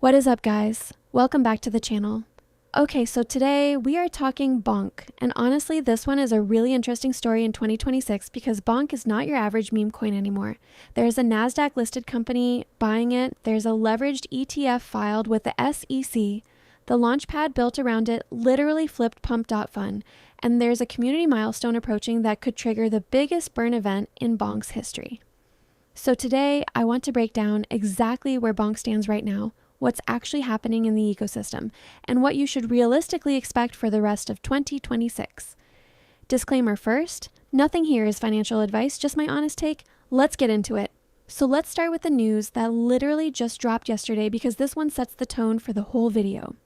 What is up, guys? Welcome back to the channel. Okay, so today we are talking Bonk, and honestly this one is a really interesting story in 2026 because Bonk is not your average meme coin anymore. There's a NASDAQ listed company buying it, there's a leveraged ETF filed with the SEC, the launchpad built around it literally flipped pump.fun, and there's a community milestone approaching that could trigger the biggest burn event in Bonk's history. So today I want to break down exactly where Bonk stands right now, what's actually happening in the ecosystem, and what you should realistically expect for the rest of 2026. Disclaimer first, nothing here is financial advice, just my honest take. Let's get into it. So let's start with the news that literally just dropped yesterday because this one sets the tone for the whole video.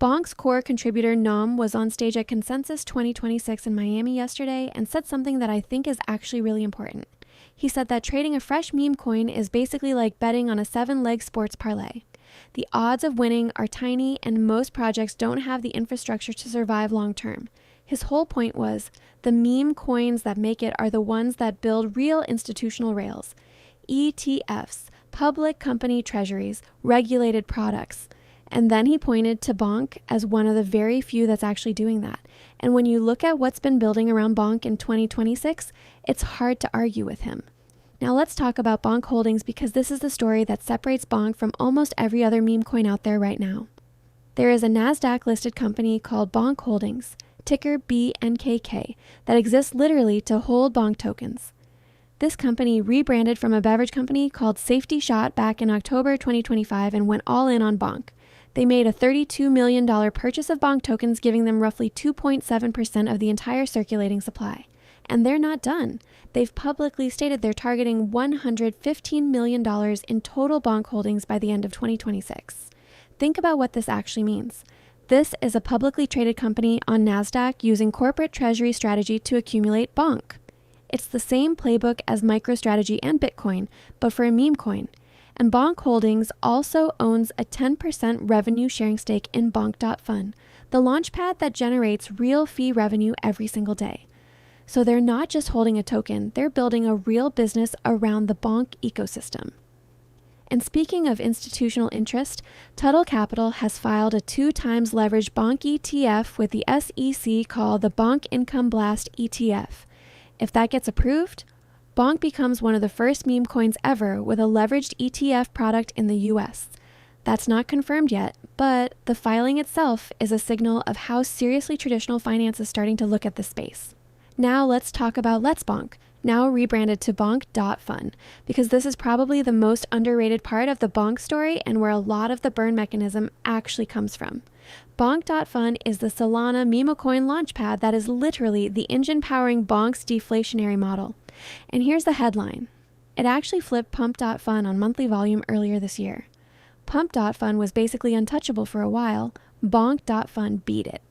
Bonk's core contributor Nom was on stage at Consensus 2026 in Miami yesterday and said something that I think is actually really important. He said that trading a fresh meme coin is basically like betting on a 7-leg sports parlay. The odds of winning are tiny and most projects don't have the infrastructure to survive long term. His whole point was, the meme coins that make it are the ones that build real institutional rails. ETFs, public company treasuries, regulated products. And then he pointed to Bonk as one of the very few that's actually doing that. And when you look at what's been building around Bonk in 2026, it's hard to argue with him. Now let's talk about Bonk Holdings because this is the story that separates Bonk from almost every other meme coin out there right now. There is a NASDAQ listed company called Bonk Holdings, ticker BNKK, that exists literally to hold Bonk tokens. This company rebranded from a beverage company called Safety Shot back in October 2025 and went all in on Bonk. They made a $32 million purchase of Bonk tokens, giving them roughly 2.7% of the entire circulating supply. And they're not done. They've publicly stated they're targeting $115 million in total Bonk holdings by the end of 2026. Think about what this actually means. This is a publicly traded company on NASDAQ using corporate treasury strategy to accumulate Bonk. It's the same playbook as MicroStrategy and Bitcoin, but for a meme coin. And Bonk Holdings also owns a 10% revenue sharing stake in Bonk.fun, the launchpad that generates real fee revenue every single day. So they're not just holding a token, they're building a real business around the Bonk ecosystem. And speaking of institutional interest, Tuttle Capital has filed a 2x leveraged Bonk ETF with the SEC called the Bonk Income Blast ETF. If that gets approved, Bonk becomes one of the first meme coins ever with a leveraged ETF product in the US. That's not confirmed yet, but the filing itself is a signal of how seriously traditional finance is starting to look at this space. Now let's talk about Let's Bonk, now rebranded to Bonk.fun, because this is probably the most underrated part of the Bonk story and where a lot of the burn mechanism actually comes from. Bonk.fun is the Solana meme coin launchpad that is literally the engine powering Bonk's deflationary model. And here's the headline. It actually flipped Pump.fun on monthly volume earlier this year. Pump.fun was basically untouchable for a while. Bonk.fun beat it.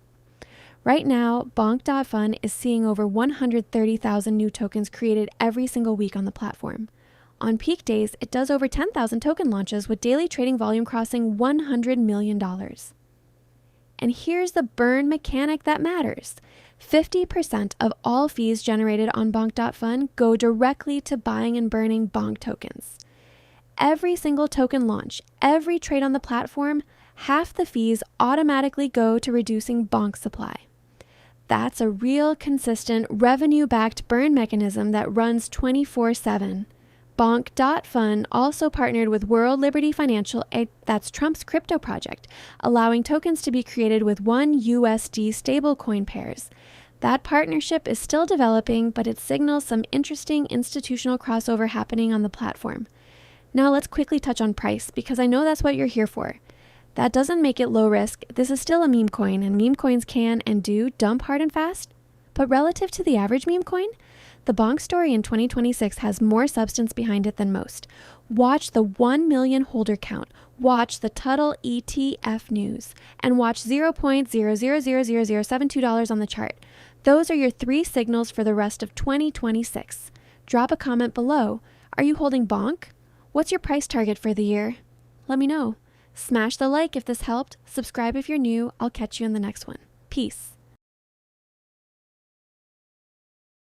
Right now, Bonk.fun is seeing over 130,000 new tokens created every single week on the platform. On peak days, it does over 10,000 token launches with daily trading volume crossing $100 million. And here's the burn mechanic that matters. 50% of all fees generated on Bonk.fun go directly to buying and burning Bonk tokens. Every single token launch, every trade on the platform, half the fees automatically go to reducing Bonk supply. That's a real, consistent, revenue-backed burn mechanism that runs 24/7. Bonk.fun also partnered with World Liberty Financial, that's Trump's crypto project, allowing tokens to be created with one USD stablecoin pairs. That partnership is still developing, but it signals some interesting institutional crossover happening on the platform. Now let's quickly touch on price, because I know that's what you're here for. That doesn't make it low risk. This is still a meme coin, and meme coins can and do dump hard and fast. But relative to the average meme coin, the Bonk story in 2026 has more substance behind it than most. Watch the 1 million holder count, watch the Tuttle ETF news, and watch $0.0000072 on the chart. Those are your 3 signals for the rest of 2026. Drop a comment below. Are you holding Bonk? What's your price target for the year? Let me know. Smash the like if this helped, subscribe if you're new, I'll catch you in the next one. Peace.